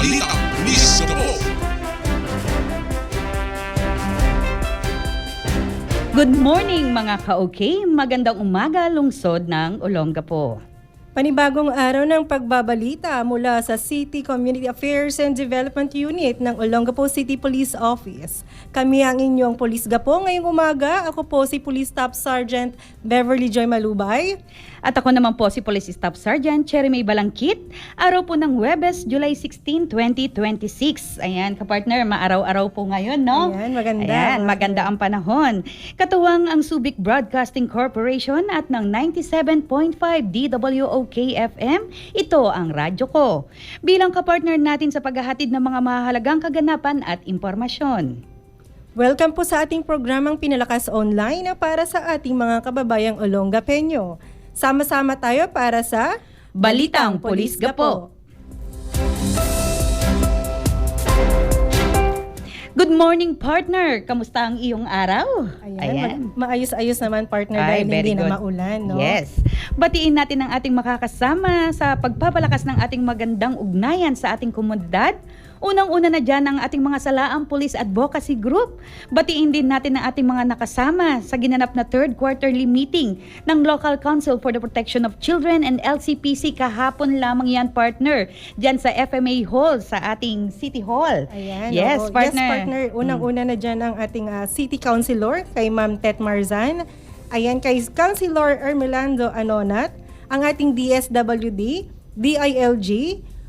Balitang Pulis Gabo. Good morning mga ka-okay. Magandang umaga lungsod ng Olongapo. Panibagong araw ng pagbabalita mula sa City Community Affairs and Development Unit ng Olongapo City Police Office. Kami ang inyong Police Gapo ngayong umaga. Ako po si Police Staff Sergeant Beverly Joy Malubay. At ako naman po si Police Staff Sergeant Cherry Balangkit. Araw po ng Huwebes, July 16, 2026. Ayan, kapartner, maaraw-araw po ngayon, no? Ayan, maganda. Ayan, maganda ang panahon. Katuwang ang Subic Broadcasting Corporation at ng 97.5 DWOK FM, ito ang radyo ko. Bilang kapartner natin sa paghahatid ng mga mahalagang kaganapan at impormasyon. Welcome po sa ating programang Pinalakas Online na para sa ating mga kababayang Olongapeño. Sama-sama tayo para sa Balitang Pulis Gapo. Good morning, partner! Kamusta ang iyong araw? Ayan. Maayos-ayos naman, partner, Ay, dahil very hindi na good. maulan, no? Yes. Batiin natin ang ating makakasama sa pagpapalakas ng ating magandang ugnayan sa ating komunidad. Unang-una na dyan ang ating mga salaang Police Advocacy Group. Batiin din natin ang ating mga nakasama sa ginanap na third quarterly meeting ng Local Council for the Protection of Children and LCPC kahapon lamang yan, partner. Dyan sa FMA Hall, sa ating City Hall. Ayan, Yes, oo. partner. Yes, partner. Unang-una na dyan ang ating City Councilor, kay Ma'am Tet Marzan. Ayan, kay Councilor Ermelando Anonat, ang ating DSWD, DILG,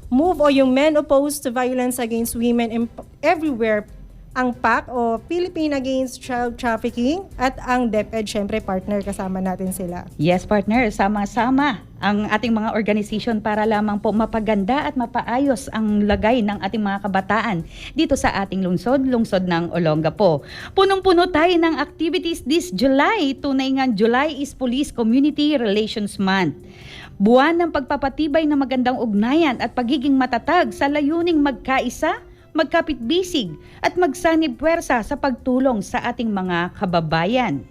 MOVE o yung Men Opposed to Violence Against Women Everywhere, ang PAC o Philippine Against Child Trafficking, at ang DepEd, syempre partner, kasama natin sila. Yes, partner. Sama-sama ang ating mga organisasyon para lamang po mapaganda at mapaayos ang lagay ng ating mga kabataan dito sa ating lungsod ng Olongapo. Punong-puno tayo ng activities this July. Tunay nga, July is Police Community Relations Month. Buwan ng pagpapatibay ng magandang ugnayan at pagiging matatag sa layuning magkaisa, magkapit-bisig at magsanib puwersa sa pagtulong sa ating mga kababayan.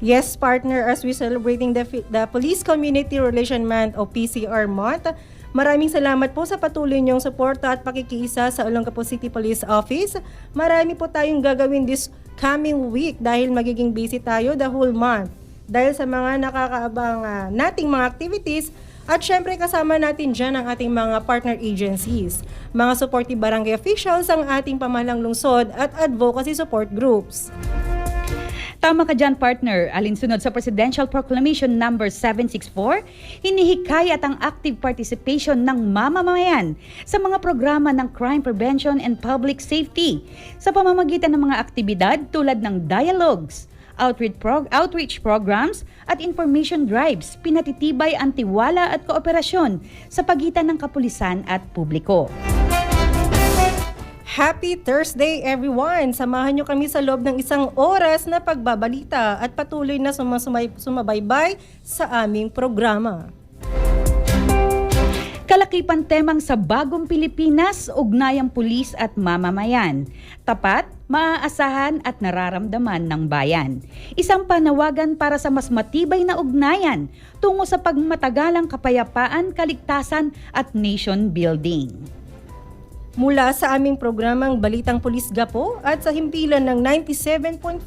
Yes, partner, as we celebrating the Police Community Relation Month o PCR Month, maraming salamat po sa patuloy niyong suporta at pakikiisa sa Olongapo City Police Office. Marami po tayong gagawin this coming week dahil magiging busy tayo the whole month. Dahil sa mga nakakaabang nating mga activities, at syempre kasama natin dyan ang ating mga partner agencies, mga supportive barangay officials, ang ating pamahalang lungsod at advocacy support groups. Tama ka dyan, partner. Alinsunod sa Presidential Proclamation No. 764, hinihikayat ang active participation ng mamamayan sa mga programa ng crime prevention and public safety sa pamamagitan ng mga aktibidad tulad ng dialogues, outreach programs at information drives. Pinatitibay ang tiwala at kooperasyon sa pagitan ng kapulisan at publiko. Happy Thursday, everyone! Samahan nyo kami sa loob ng isang oras na pagbabalita at patuloy na sumabaybay sa aming programa. Kalakipan temang sa Bagong Pilipinas, ugnayang pulis at mamamayan. Tapat, maaasahan at nararamdaman ng bayan. Isang panawagan para sa mas matibay na ugnayan tungo sa pagmatagalang kapayapaan, kaligtasan at nation building. Mula sa aming programang Balitang Pulis Gapo at sa himpilan ng 97.5,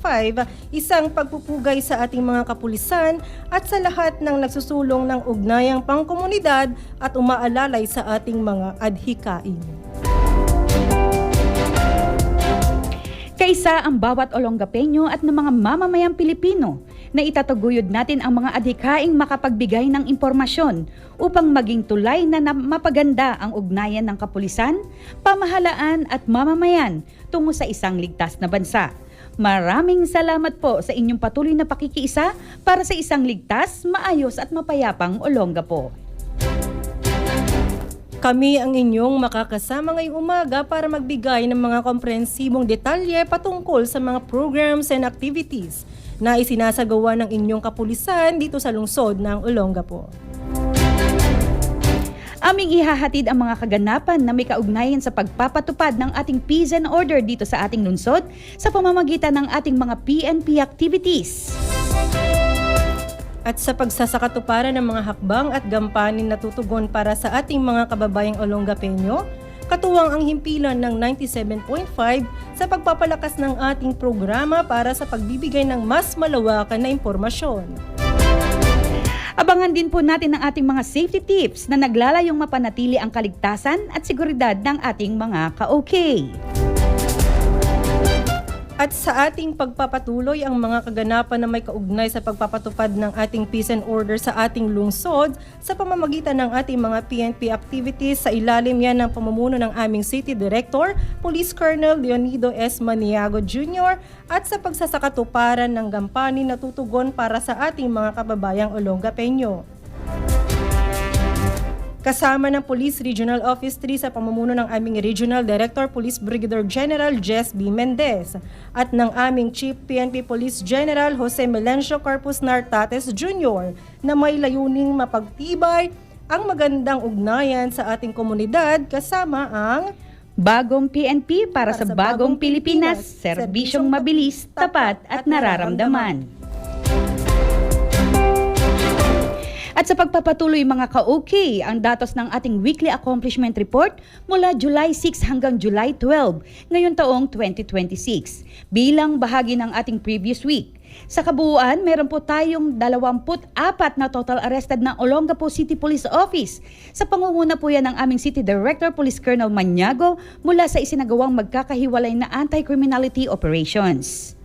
isang pagpupugay sa ating mga kapulisan at sa lahat ng nagsusulong ng ugnayang pangkomunidad at umaalalay sa ating mga adhikain. Kaisa ang bawat Olongapeño at ng mga mamamayang Pilipino na itataguyod natin ang mga adhikaing makapagbigay ng impormasyon upang maging tulay na mapaganda ang ugnayan ng kapulisan, pamahalaan at mamamayan tungo sa isang ligtas na bansa. Maraming salamat po sa inyong patuloy na pakikiisa para sa isang ligtas, maayos at mapayapang Olongapo. Kami ang inyong makakasama ngayong umaga para magbigay ng mga komprehensibong detalye patungkol sa mga programs and activities na isinasagawa ng inyong kapulisan dito sa lungsod ng Olongapo. Aming ihahatid ang mga kaganapan na may kaugnayan sa pagpapatupad ng ating peace and order dito sa ating lungsod sa pamamagitan ng ating mga PNP activities. At sa pagsasakatuparan ng mga hakbang at gampanin na tutugon para sa ating mga kababayang Olongapeño, katuwang ang himpilan ng 97.5 sa pagpapalakas ng ating programa para sa pagbibigay ng mas malawakan na impormasyon. Abangan din po natin ang ating mga safety tips na naglalayong mapanatili ang kaligtasan at seguridad ng ating mga ka-OK. At sa ating pagpapatuloy ang mga kaganapan na may kaugnay sa pagpapatupad ng ating peace and order sa ating lungsod sa pamamagitan ng ating mga PNP activities sa ilalim yan ng pamumuno ng aming City Director, Police Colonel Leonido S. Maniago Jr. at sa pagsasakatuparan ng gampanin na tutugon para sa ating mga kababayang Olongapeño. Kasama ng Police Regional Office 3 sa pamumuno ng aming Regional Director Police Brigadier General Jess B. Mendez at ng aming Chief PNP Police General Jose Melencio Corpus Nartates Jr. na may layuning mapagtibay ang magandang ugnayan sa ating komunidad kasama ang Bagong PNP para sa bagong Pilipinas, serbisyong mabilis, tapat at nararamdaman. At sa pagpapatuloy mga ka-OK, ang datos ng ating Weekly Accomplishment Report mula July 6 hanggang July 12, ngayon taong 2026, bilang bahagi ng ating previous week. Sa kabuuan, meron po tayong 24 na total arrested ng Olongapo City Police Office. Sa pangunguna po yan ng aming City Director Police Colonel Maniago mula sa isinagawang magkakahiwalay na anti-criminality operations.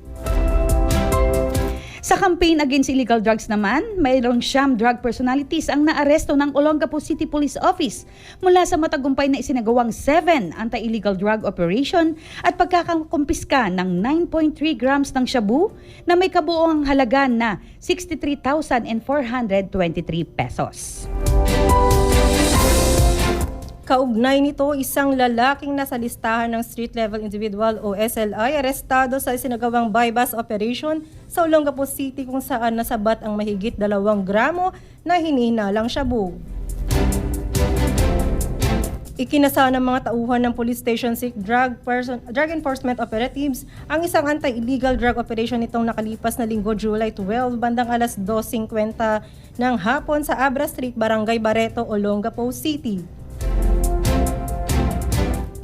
Sa campaign against illegal drugs naman, mayroong siyam drug personalities ang naaresto ng Olongapo City Police Office mula sa matagumpay na isinagawang 7 anti-illegal drug operation at pagkakakumpiska ng 9.3 grams ng shabu na may kabuoang halaga na 63,423 pesos. Kaugnay nito, isang lalaking nasa listahan ng Street Level Individual o SLI arestado sa isinagawang buy-bust operation sa Olongapo City kung saan nasabat ang mahigit 2 gramo na hinihinalang shabu. Ikinasa ng mga tauhan ng Police Station 6 Drug Enforcement Operatives ang isang anti-illegal drug operation nitong nakalipas na linggo July 12 bandang alas 2:50 ng hapon sa Abra Street, Barangay Barreto, Olongapo City.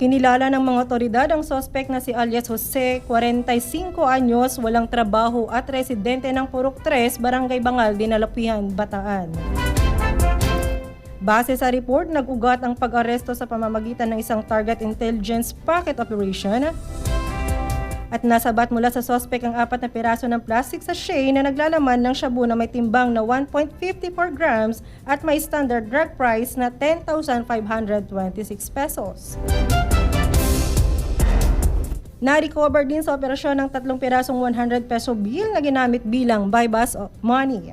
Kinilala ng mga otoridad ang suspect na si alias Jose, 45 anyos, walang trabaho at residente ng Purok 3, Barangay Bangal, Dinalapihan, Bataan. Base sa report, nag-ugat ang pag-aresto sa pamamagitan ng isang target intelligence packet operation at nasabat mula sa suspect ang 4 na piraso ng plastic sachet na naglalaman ng shabu na may timbang na 1.54 grams at may standard drug price na 10,526 pesos. Na-recover din sa operasyon ng 3 pirasong 100 peso bill na ginamit bilang buy-bust money.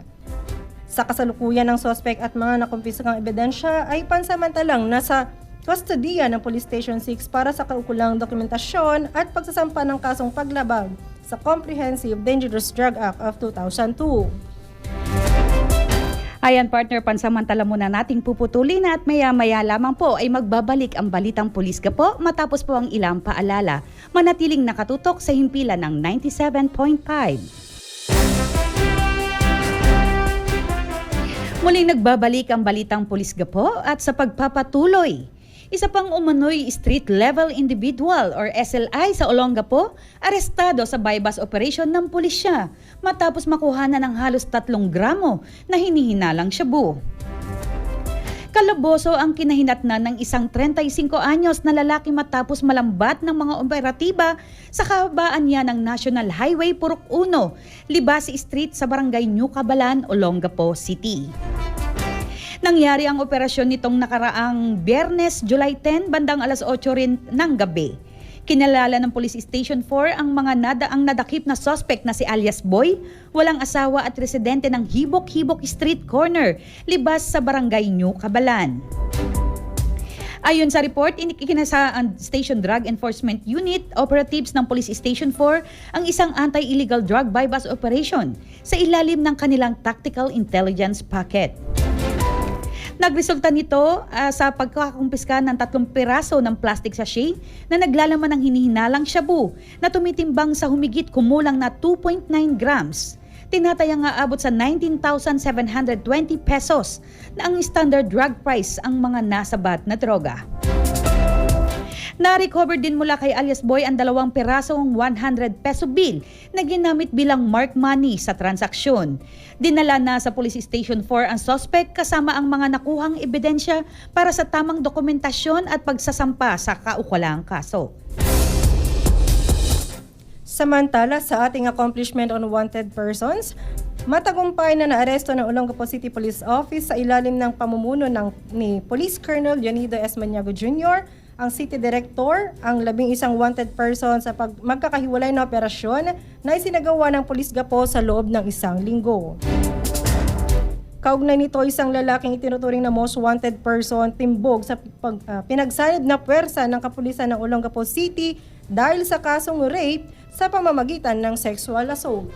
Sa kasalukuyan ng suspect at mga nakumpiskang ebidensya ay pansamantalang nasa kustodiya ng Police Station 6 para sa kaukulang dokumentasyon at pagsasampa ng kasong paglabag sa Comprehensive Dangerous Drug Act of 2002. Ayan partner, pansamantala muna nating puputulin at maya-maya lamang po ay magbabalik ang Balitang Pulis po matapos po ang ilang paalala. Manatiling nakatutok sa himpilan ng 97.5. Muling nagbabalik ang Balitang Pulis po at sa pagpapatuloy. Isa pang umano'y street-level individual or SLI sa Olongapo, arestado sa buy-bust operation ng pulisya matapos makuhanan ng halos 3 gramo na hinihinalang shabu. Kalaboso ang kinahinatnan ng isang 35 anyos na lalaki matapos malambat ng mga operatiba sa kahabaan niya ng National Highway Purok 1, Libasi Street sa Barangay New Cabalan, Olongapo City. Nangyari ang operasyon nitong nakaraang Biyernes, July 10, bandang alas 8 rin ng gabi. Kinalala ng Police Station 4 ang nadakip na suspect na si alias Boy, walang asawa at residente ng Hibok-Hibok Street Corner, libas sa Barangay New Cabalan. Ayon sa report, ikinasa ang Station Drug Enforcement Unit operatives ng Police Station 4 ang isang anti-illegal drug buy-bust operation sa ilalim ng kanilang Tactical Intelligence Packet. Nagresulta nito sa pagkakakumpiska ng 3 piraso ng plastic sachet na naglalaman ng hinihinalang shabu na tumitimbang sa humigit kumulang na 2.9 grams. Tinatayang aabot sa 19,720 pesos na ang standard drug price ang mga nasabat na droga. Na-recover din mula kay alias Boy ang 2 pirasong 100 peso bill na ginamit bilang mark money sa transaksyon. Dinala na sa Police Station 4 ang suspect kasama ang mga nakuhang ebidensya para sa tamang dokumentasyon at pagsasampa sa kaukulang kaso. Samantala, sa ating accomplishment on wanted persons, matagumpay na naaresto ng Olongapo City Police Office sa ilalim ng pamumuno ni Police Colonel Leonido S. Maniago Jr., ang City Director, ang 11 wanted person sa magkakahiwalay na operasyon na isinagawa ng Police Gapo sa loob ng 1 linggo. Kaugnay nito, isang lalaking itinuturing na most wanted person timbog sa pinagsanib na puwersa ng kapulisan ng Olongapo City dahil sa kasong rape sa pamamagitan ng sexual assault.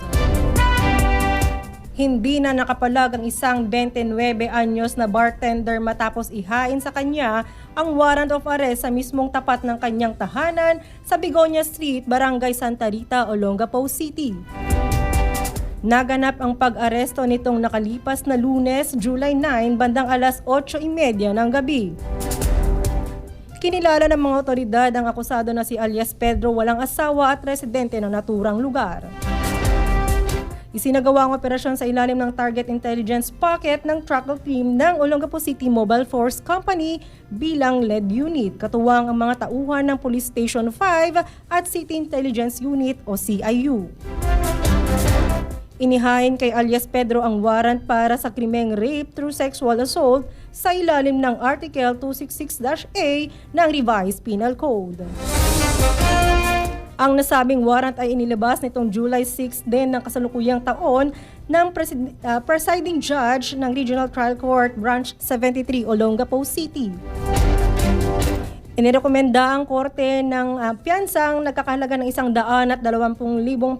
Hindi na nakapalag ang isang 29 anyos na bartender matapos ihain sa kanya ang warrant of arrest sa mismong tapat ng kanyang tahanan sa Begonia Street, Barangay Santa Rita, Olongapo City. Naganap ang pag-aresto nitong nakalipas na Lunes, July 9, bandang alas 8:30 ng gabi. Kinilala ng mga otoridad ang akusado na si alias Pedro walang asawa at residente ng naturang lugar. Isinagawa ang operasyon sa ilalim ng Target Intelligence Pocket ng Trackle Team ng Olongapo City Mobile Force Company bilang lead unit, katuwang ang mga tauhan ng Police Station 5 at City Intelligence Unit o CIU. Inihain kay alias Pedro ang warrant para sa krimeng rape through sexual assault sa ilalim ng Article 266-A ng Revised Penal Code. Ang nasabing warrant ay inilabas nitong July 6 din ng kasalukuyang taon ng presiding judge ng Regional Trial Court Branch 73 Olongapo City. Inirekomenda ang korte ng piyansang nagkakahalaga ng 120,000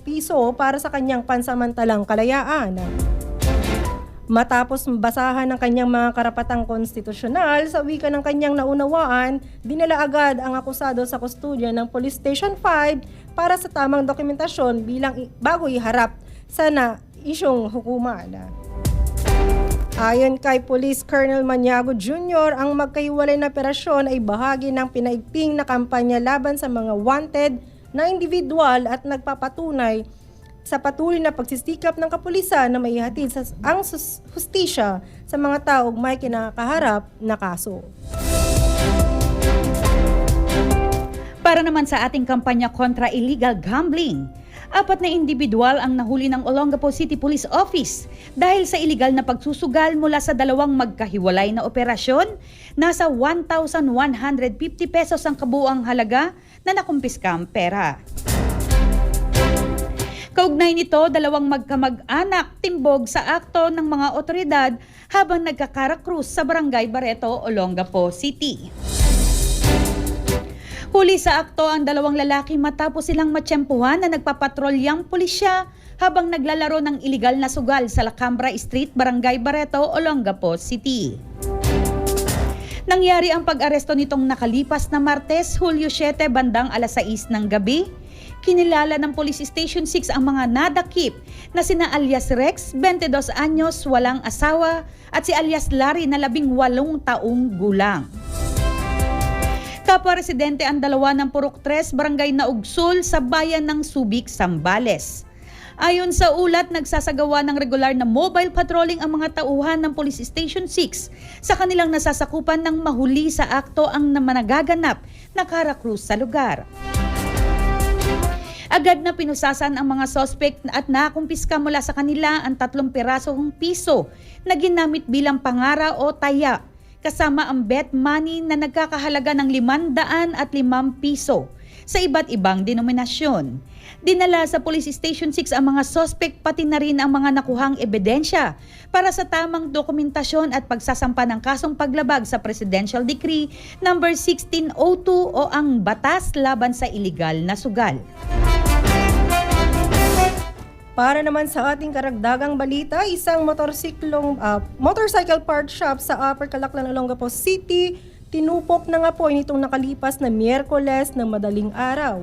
piso para sa kanyang pansamantalang kalayaan. Matapos basahan ng kanyang mga karapatang konstitusyonal sa wika ng kanyang naunawaan, dinala agad ang akusado sa kustodya ng Police Station 5 para sa tamang dokumentasyon bago iharap sa isyong hukuman. Ayon kay Police Colonel Maniago Jr., ang magkahiwalay na operasyon ay bahagi ng pinaigting na kampanya laban sa mga wanted na individual at nagpapatunay sa patuloy na pagsisikap ng kapulisan na maihatid ang hustisya sa mga taong may kinakaharap na kaso. Para naman sa ating kampanya kontra illegal gambling, 4 na individual ang nahuli ng Olongapo City Police Office dahil sa illegal na pagsusugal mula sa 2 magkahiwalay na operasyon. Nasa 1,150 pesos ang kabuuang halaga na nakumpiska ang pera. Kaugnay nito, 2 magkamag-anak timbog sa akto ng mga otoridad habang nagkakarakrus sa Barangay Barreto, Olongapo City. Huli sa akto ang 2 lalaki matapos silang matsyempuhan na nagpapatrolyang pulisya habang naglalaro ng iligal na sugal sa Lacambra Street, Barangay Barreto, Olongapo City. Nangyari ang pag-aresto nitong nakalipas na Martes, Hulyo 7, bandang alas 6 ng gabi. Kinilala ng Police Station 6 ang mga nadakip na sina alias Rex, 22 anyos, walang asawa, at si alias Larry na 18 taong gulang. Kapwa residente ang 2 ng Purok 3, Barangay Naugsul sa bayan ng Subic, Zambales. Ayon sa ulat, nagsasagawa ng regular na mobile patrolling ang mga tauhan ng Police Station 6 sa kanilang nasasakupan ng mahuli sa akto ang nagaganap na karakrus sa lugar. Agad na pinusasan ang mga suspect at nakumpiska mula sa kanila ang 3 pirasong piso na ginamit bilang pangara o taya, kasama ang bet money na nagkakahalaga ng 505 piso sa iba't ibang denominasyon. Dinala sa Police Station 6 ang mga suspect pati na rin ang mga nakuhang ebidensya para sa tamang dokumentasyon at pagsasampa ng kasong paglabag sa Presidential Decree No. 1602 o ang Batas Laban sa Iligal na Sugal. Para naman sa ating karagdagang balita, isang motorcycle part shop sa Upper Calaklan, Olongapo City, tinupok ng apoy nitong nakalipas na Miyerkules ng madaling araw.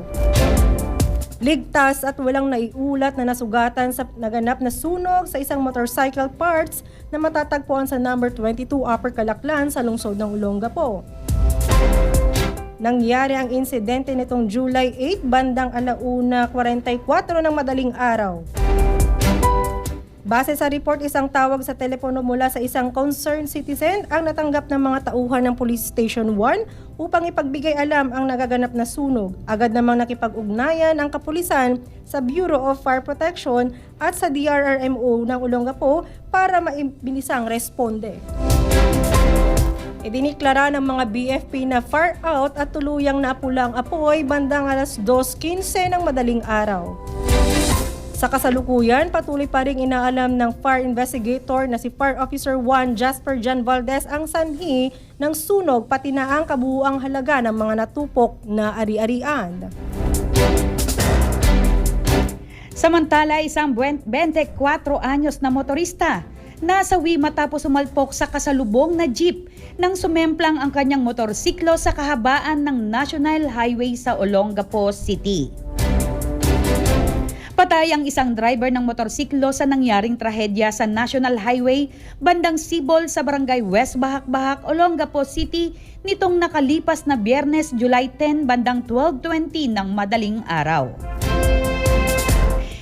Ligtas at walang naiulat na nasugatan sa naganap na sunog sa isang motorcycle parts na matatagpuan sa number 22 Upper Calaklan sa lungsod ng Olongapo. Nangyari ang insidente nitong July 8 bandang 1:44 ng madaling araw. Base sa report, isang tawag sa telepono mula sa isang concerned citizen ang natanggap ng mga tauhan ng Police Station 1 upang ipagbigay alam ang nagaganap na sunog. Agad namang nakipag-ugnayan ang kapulisan sa Bureau of Fire Protection at sa DRRMO ng Olongapo para maibilisang responde. Idiniklara ng mga BFP na far out at tuluyang naapula ang apoy bandang 2:15 ng madaling araw. Sa kasalukuyan, patuloy pa ring inaalam ng fire investigator na si Fire Officer 1 Jasper Jan Valdez ang sanhi ng sunog pati na ang kabuuang halaga ng mga natupok na ari-arian. Samantala, isang 24 anyos na motorista nasawi matapos sumalpok sa kasalubong na jeep nang sumemplang ang kanyang motorsiklo sa kahabaan ng National Highway sa Olongapo City. Patay ang isang driver ng motorsiklo sa nangyaring trahedya sa National Highway bandang Sibol sa barangay West Bahak-Bahak, Olongapo City nitong nakalipas na Biyernes, July 10 bandang 12:20 ng madaling araw.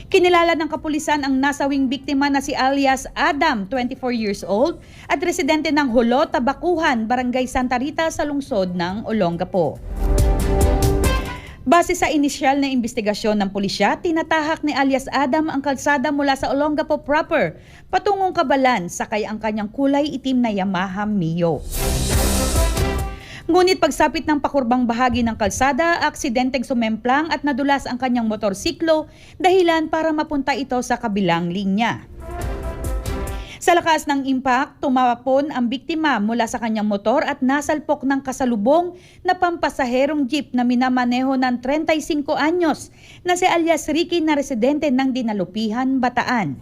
Kinilala ng kapulisan ang nasawing biktima na si alias Adam, 24 years old, at residente ng Hulo, Tabakuhan, barangay Santa Rita sa lungsod ng Olongapo. Base sa inisyal na investigasyon ng pulisya, tinatahak ni alias Adam ang kalsada mula sa Olongapo proper patungong Kabalan, sakay ang kanyang kulay itim na Yamaha Mio. Ngunit pagsapit ng pakurbang bahagi ng kalsada, aksidenteng sumemplang at nadulas ang kanyang motorsiklo dahilan para mapunta ito sa kabilang linya. Sa lakas ng impact, tumapon ang biktima mula sa kanyang motor at nasalpok ng kasalubong na pampasaherong jeep na minamaneho ng 35 anyos na si alias Ricky na residente ng Dinalupihan, Bataan.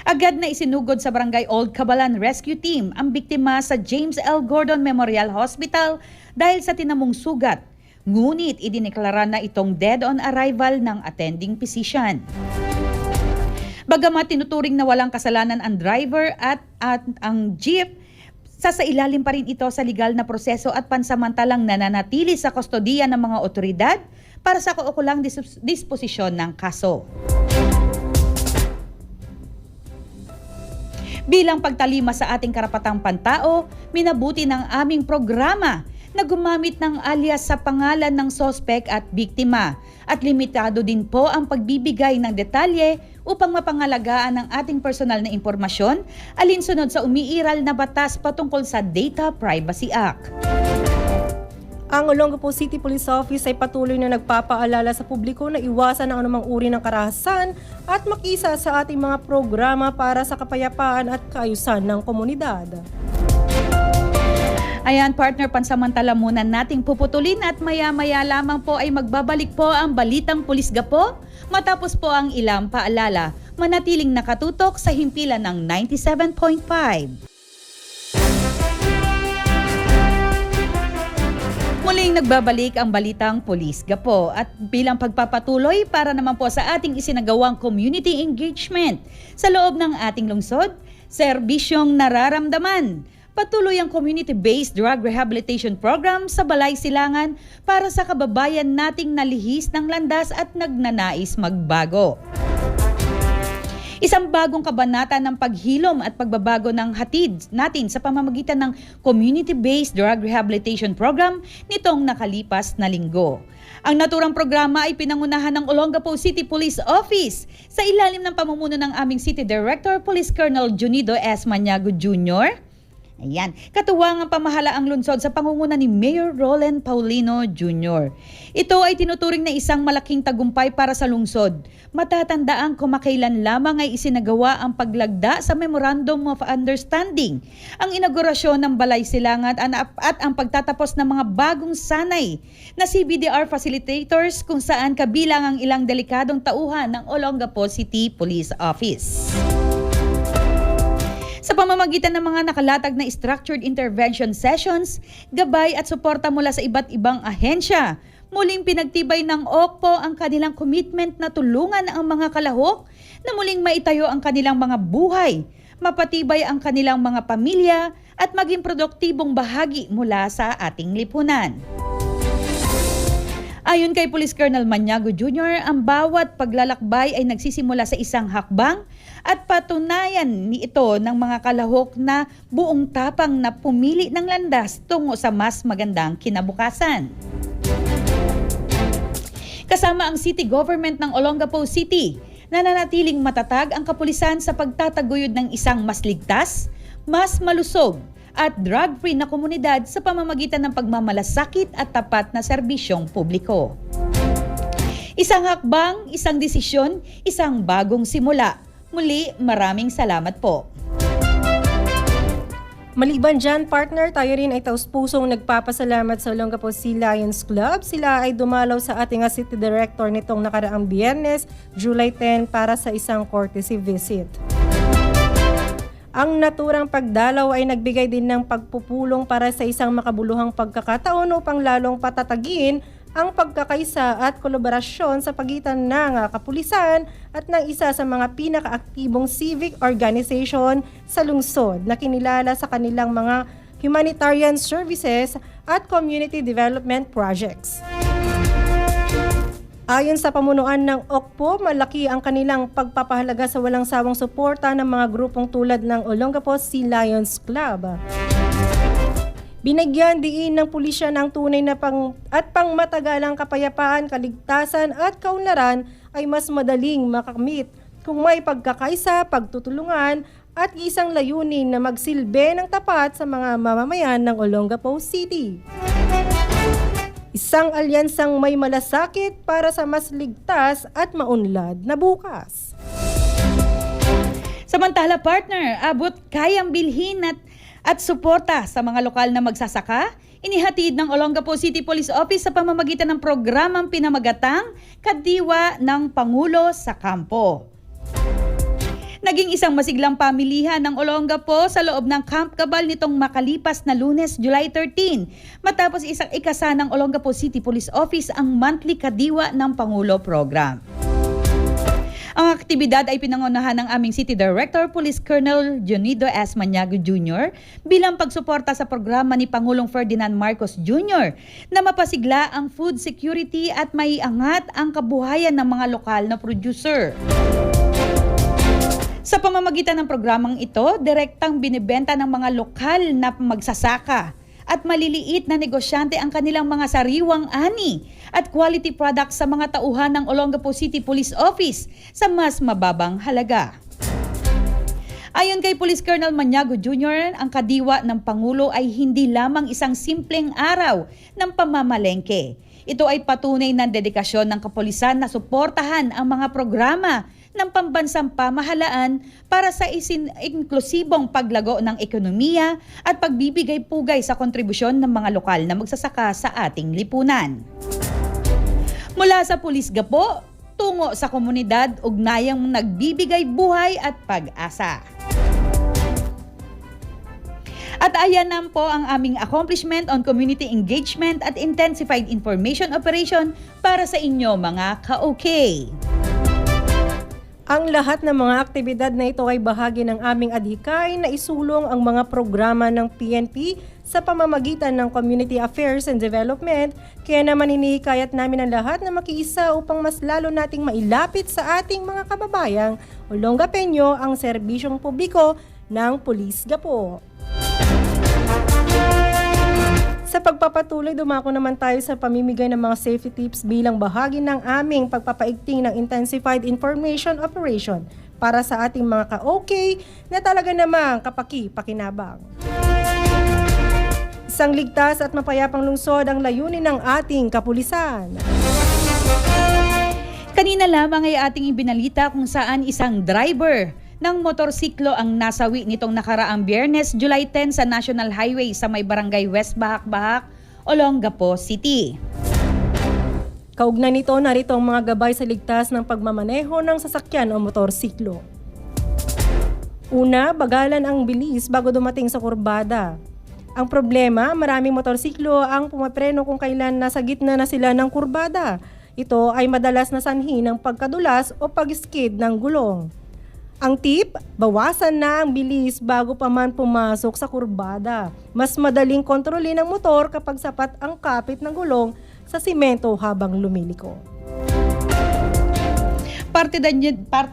Agad na isinugod sa Barangay Old Cabalan Rescue Team ang biktima sa James L. Gordon Memorial Hospital dahil sa tinamong sugat. Ngunit idineklara na itong dead on arrival ng attending physician. Bagamat tinuturing na walang kasalanan ang driver at ang jeep, sasailalim pa rin ito sa legal na proseso at pansamantalang nananatili sa kustodiya ng mga otoridad para sa kaukulang disposisyon ng kaso. Bilang pagtalima sa ating karapatang pantao, minabuti ng aming programa na gumamit ng alias sa pangalan ng sospek at biktima at limitado din po ang pagbibigay ng detalye upang mapangalagaan ang ating personal na impormasyon alinsunod sa umiiral na batas patungkol sa Data Privacy Act. Ang Olongapo City Police Office ay patuloy na nagpapaalala sa publiko na iwasan ang anumang uri ng karahasan at makisa sa ating mga programa para sa kapayapaan at kaayusan ng komunidad. Ayan, partner, pansamantala muna nating puputulin at maya-maya lamang po ay magbabalik po ang Balitang Pulis Gapo matapos po ang ilang paalala. Manatiling nakatutok sa himpilan ng 97.5. Muling nagbabalik ang Balitang Pulis Gapo at bilang pagpapatuloy para naman po sa ating isinagawang community engagement sa loob ng ating lungsod, serbisyong nararamdaman. Patuloy ang community-based drug rehabilitation program sa Balay Silangan para sa kababayan nating nalihis ng landas at nagnanais magbago. Isang bagong kabanata ng paghilom at pagbabago ng hatid natin sa pamamagitan ng community-based drug rehabilitation program nitong nakalipas na linggo. Ang naturang programa ay pinangunahan ng Olongapo City Police Office sa ilalim ng pamumuno ng aming City Director, Police Colonel Junido S. Maniago Jr., ayan, katuwang ang pamahalaang lungsod sa pangunguna ni Mayor Roland Paulino Jr. Ito ay tinuturing na isang malaking tagumpay para sa lungsod. Matatandaan kumakailan lamang ay isinagawa ang paglagda sa Memorandum of Understanding, ang inaugurasyon ng Balay Silangan at ang pagtatapos ng mga bagong sanay na CBDR facilitators kung saan kabilang ang ilang delikadong tauhan ng Olongapo City Police Office. Sa pamamagitan ng mga nakalatag na structured intervention sessions, gabay at suporta mula sa iba't ibang ahensya, Muling pinagtibay ng OCPO ang kanilang commitment na tulungan ang mga kalahok na muling maitayo ang kanilang mga buhay, mapatibay ang kanilang mga pamilya at maging produktibong bahagi mula sa ating lipunan. Ayon kay Police Colonel Maniago Jr., ang bawat paglalakbay ay nagsisimula sa isang hakbang at patunayan ni ito ng mga kalahok na buong tapang na pumili ng landas tungo sa mas magandang kinabukasan. Kasama ang city government ng Olongapo City, nananatiling matatag ang kapulisan sa pagtataguyod ng isang mas ligtas, mas malusog at drug-free na komunidad sa pamamagitan ng pagmamalasakit at tapat na serbisyong publiko. Isang hakbang, isang desisyon, isang bagong simula. Muli, maraming salamat po. Maliban dyan, partner, tayo rin ay taus-pusong nagpapasalamat sa Olongapo Sea Lions Club. Sila ay dumalaw sa ating City Director nitong nakaraang Biyernes, July 10, para sa isang courtesy visit. Ang naturang pagdalaw ay nagbigay din ng pagpupulong para sa isang makabuluhang pagkakataon upang lalong patatagin ang pagkakaisa at kolaborasyon sa pagitan ng kapulisan at ng isa sa mga pinakaaktibong civic organization sa lungsod na kinilala sa kanilang mga humanitarian services at community development projects. Ayon sa pamunuan ng OCPO, malaki ang kanilang pagpapahalaga sa walang sawang suporta ng mga grupong tulad ng Olongapo Sea Lions Club. Binigyan diin ng pulisya ng tunay na pangmatagalang kapayapaan, kaligtasan at kaunlaran ay mas madaling makamit kung may pagkakaisa, pagtutulungan at isang layunin na magsilbi ng tapat sa mga mamamayan ng Olongapo City. Isang alyansang may malasakit para sa mas ligtas at maunlad na bukas. Samantala, partner, abot kayang bilhin at suporta sa mga lokal na magsasaka, inihatid ng Olongapo City Police Office sa pamamagitan ng programang pinamagatang Kadiwa ng Pangulo sa Kampo. Naging isang masiglang pamilihan ng Olongapo sa loob ng Camp Cabal nitong makalipas na Lunes, July 13, matapos isang ikasa ng Olongapo City Police Office ang monthly Kadiwa ng Pangulo program. Ang aktibidad ay pinangunahan ng aming City Director, Police Colonel Jonido S. Maniago Jr. bilang pagsuporta sa programa ni Pangulong Ferdinand Marcos Jr. na mapasigla ang food security at maiangat ang kabuhayan ng mga lokal na producer. Sa pamamagitan ng programang ito, direktang binibenta ng mga lokal na magsasaka at maliliit na negosyante ang kanilang mga sariwang ani at quality products sa mga tauhan ng Olongapo City Police Office sa mas mababang halaga. Ayon kay Police Colonel Maniago Jr., ang Kadiwa ng Pangulo ay hindi lamang isang simpleng araw ng pamamalengke. Ito ay patunay ng dedikasyon ng kapulisan na suportahan ang mga programa ng pambansang pamahalaan para sa inklusibong paglago ng ekonomiya at pagbibigay pugay sa kontribusyon ng mga lokal na magsasaka sa ating lipunan. Mula sa Pulis Gapo, tungo sa komunidad, ugnayang nagbibigay buhay at pag-asa. At ayan na po ang aming accomplishment on community engagement at intensified information operation para sa inyo mga ka-okay. Ang lahat ng mga aktibidad na ito ay bahagi ng aming adhikay na isulong ang mga programa ng PNP sa pamamagitan ng Community Affairs and Development. Kaya naman hinihikayat namin ang lahat na makiisa upang mas lalo nating mailapit sa ating mga kababayang Olongapeño ang serbisyong publiko ng Pulis Gapo. Sa pagpapatuloy, dumako naman tayo sa pamimigay ng mga safety tips bilang bahagi ng aming pagpapaigting ng Intensified Information Operation para sa ating mga ka-okay na talaga namang kapaki-pakinabang. Isang ligtas at mapayapang lungsod ang layunin ng ating kapulisan. Kanina lamang ay ating ibinalita kung saan isang driver ng motorsiklo ang nasawi nitong nakaraang Biyernes, July 10 sa National Highway sa may barangay West Bahak-Bahak, Olongapo City. Kaugnay nito, narito ang mga gabay sa ligtas ng pagmamaneho ng sasakyan o motorsiklo. Una, bagalan ang bilis bago dumating sa kurbada. Ang problema, maraming motorsiklo ang pumapreno kung kailan nasa gitna na sila ng kurbada. Ito ay madalas na sanhi ng pagkadulas o pag-skid ng gulong. Ang tip, bawasan na ang bilis bago pa man pumasok sa kurbada. Mas madaling kontrolin ang motor kapag sapat ang kapit ng gulong sa simento habang lumiliko. Parte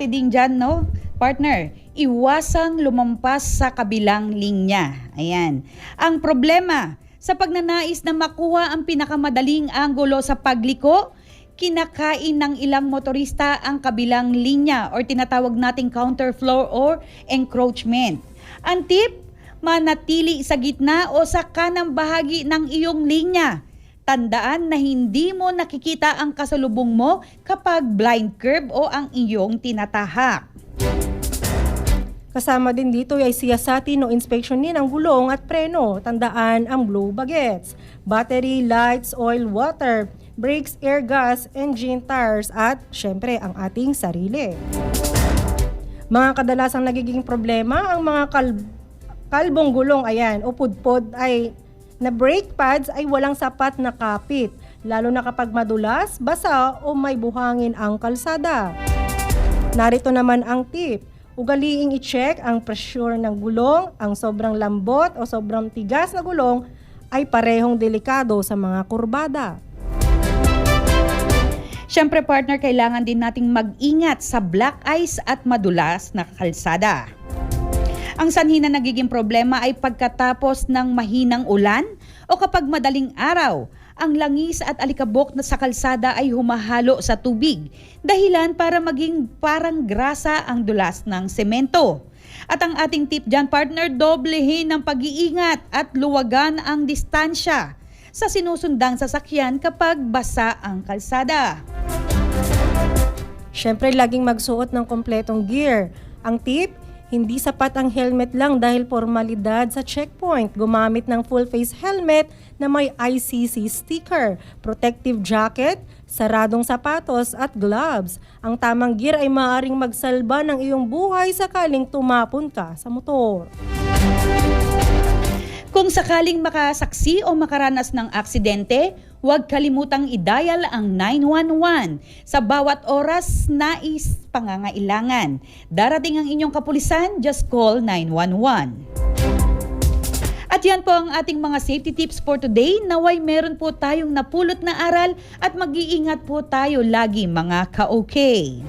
din dyan, no? Partner, iwasang lumampas sa kabilang linya. Ayan. Ang problema, sa pagnanais na makuha ang pinakamadaling anggulo sa pagliko, kinakain ng ilang motorista ang kabilang linya or tinatawag nating counterflow or encroachment. Ang tip, manatili sa gitna o sa kanang bahagi ng iyong linya. Tandaan na hindi mo nakikita ang kasalubong mo kapag blind curve o ang iyong tinatahak. Kasama din dito ay siyasatin o inspeksyonin ang gulong at preno. Tandaan ang blow bagets, battery, lights, oil, water, brakes, air gas, engine, tires at syempre ang ating sarili. Mga kadalasang nagiging problema ang mga kalbong gulong o pudpod ay na brake pads ay walang sapat na kapit, lalo na kapag madulas, basa o may buhangin ang kalsada. Narito naman ang tip. Ugaliing i-check ang pressure ng gulong, ang sobrang lambot o sobrang tigas na gulong ay parehong delikado sa mga kurbada. Siyempre partner, kailangan din nating mag-ingat sa black ice at madulas na kalsada. Ang sanhi na nagiging problema ay pagkatapos ng mahinang ulan o kapag madaling araw, ang langis at alikabok na sa kalsada ay humahalo sa tubig, dahilan para maging parang grasa ang dulas ng semento. At ang ating tip dyan partner, doblehin ang pag-iingat at luwagan ang distansya sa sinusundang sasakyan kapag basa ang kalsada. Siyempre, laging magsuot ng kompletong gear. Ang tip, hindi sapat ang helmet lang dahil formalidad sa checkpoint. Gumamit ng full face helmet na may ICC sticker, protective jacket, saradong sapatos at gloves. Ang tamang gear ay maaaring magsalba ng iyong buhay sakaling tumapon ka sa motor. Kung sakaling makasaksi o makaranas ng aksidente, huwag kalimutang i-dial ang 911 sa bawat oras nais pangangailangan. Darating ang inyong kapulisan, just call 911. At yan po ang ating mga safety tips for today. Naway meron po tayong napulot na aral at mag-iingat po tayo lagi mga ka-okay.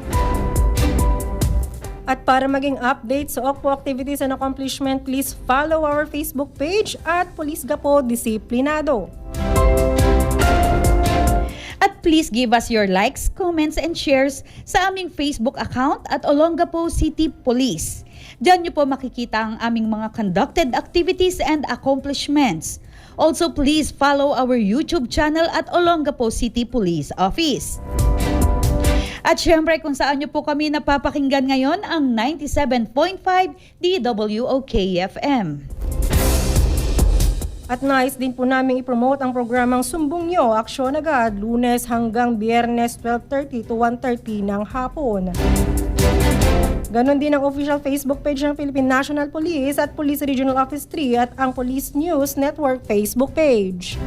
At para maging update sa OCPO activities and accomplishment, please follow our Facebook page at Police Gapo Disiplinado. At please give us your likes, comments, and shares sa aming Facebook account at Olongapo City Police. Diyan niyo po makikita ang aming mga conducted activities and accomplishments. Also, please follow our YouTube channel at Olongapo City Police Office. At syempre kung saan nyo po kami napapakinggan ngayon ang 97.5 DWOK-FM. At nais din po namin i-promote ang programang Sumbong Nyo, Aksyon Agad, Lunes hanggang Biyernes 12:30 to 1:30 ng hapon. Ganon din ang official Facebook page ng Philippine National Police at Police Regional Office 3 at ang Police News Network Facebook page.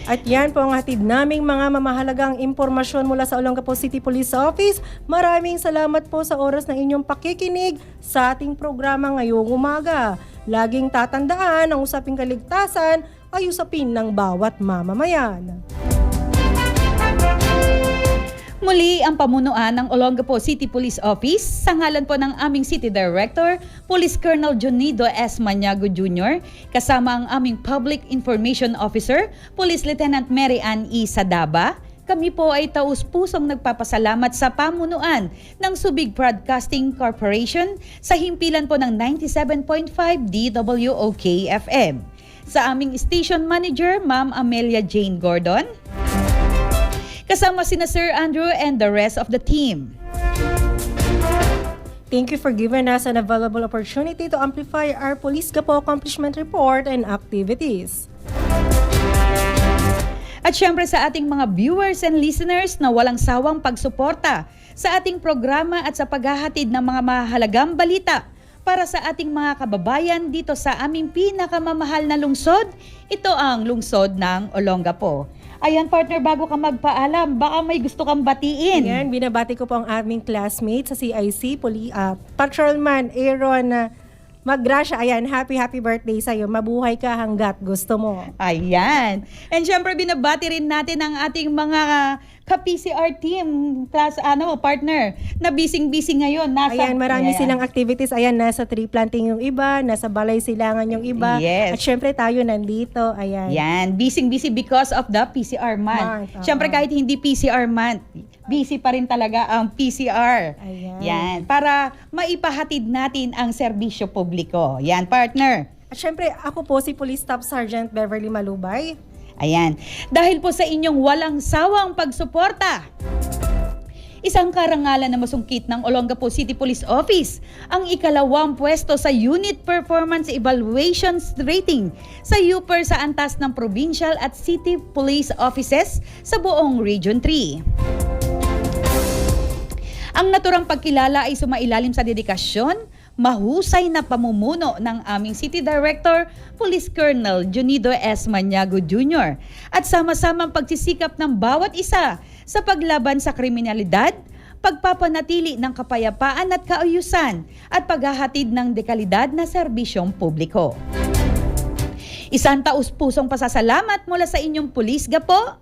At yan po ang hatid naming mga mamahalagang impormasyon mula sa Olongapo City Police Office. Maraming salamat po sa oras ng inyong pakikinig sa ating programa ngayong umaga. Laging tatandaan ang usaping kaligtasan ay usapin ng bawat mamamayan. Muli ang pamunuan ng Olongapo City Police Office sa ngalan po ng aming City Director, Police Colonel Junido S. Maniago Jr., kasama ang aming Public Information Officer, Police Lieutenant Mary Ann E. Sadaba. Kami po ay taus-pusong nagpapasalamat sa pamunuan ng Subig Broadcasting Corporation sa himpilan po ng 97.5 DWOK-FM. Sa aming Station Manager, Ma'am Amelia Jane Gordon. Kasama sina Sir Andrew and the rest of the team. Thank you for giving us an available opportunity to amplify our Police Gapo accomplishment report and activities. At syempre sa ating mga viewers and listeners na walang sawang pagsuporta sa ating programa at sa paghahatid ng mga mahalagang balita para sa ating mga kababayan dito sa aming pinakamamahal na lungsod. Ito ang lungsod ng Olongapo. Ayan partner, bago ka magpaalam, baka may gusto kang batiin. Ayan, binabati ko po ang aming classmate sa CIC, Patrolman Aaron Magrasya. Ayan, happy birthday sa'yo. Mabuhay ka hanggat gusto mo. Ayan. And syempre binabati rin natin ang ating mga ka-PCR team, partner, na busy-busy ngayon. Ayan, marami silang activities. Ayan, nasa tree planting yung iba, nasa balay silangan yung iba. Yes. At syempre tayo nandito. Ayan. Yan, busy because of the PCR month. Syempre kahit hindi PCR month, busy pa rin talaga ang PCR. Ayan. Yan, para maipahatid natin ang serbisyo publiko. Yan, partner. At syempre, ako po si Police Staff Sergeant Beverly Malubay. Ayan, dahil po sa inyong walang sawang pagsuporta, isang karangalan na masungkit ng Olongapo City Police Office ang ikalawang pwesto sa Unit Performance Evaluations Rating sa UPER sa antas ng Provincial at City Police Offices sa buong Region 3. Ang naturang pagkilala ay sumailalim sa dedikasyon, mahusay na pamumuno ng aming City Director, Police Colonel Junido S. Maniago Jr. at sama-samang pagsisikap ng bawat isa sa paglaban sa kriminalidad, pagpapanatili ng kapayapaan at kaayusan at paghahatid ng dekalidad na serbisyong publiko. Isang taus-pusong pasasalamat mula sa inyong pulis gapo.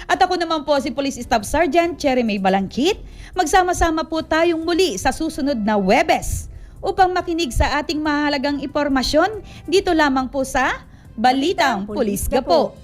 At ako naman po si Police Staff Sergeant Cherry May Balangkit. Magsama-sama po tayong muli sa susunod na Huwebes upang makinig sa ating mahalagang impormasyon dito lamang po sa Balitang Pulis Gapo.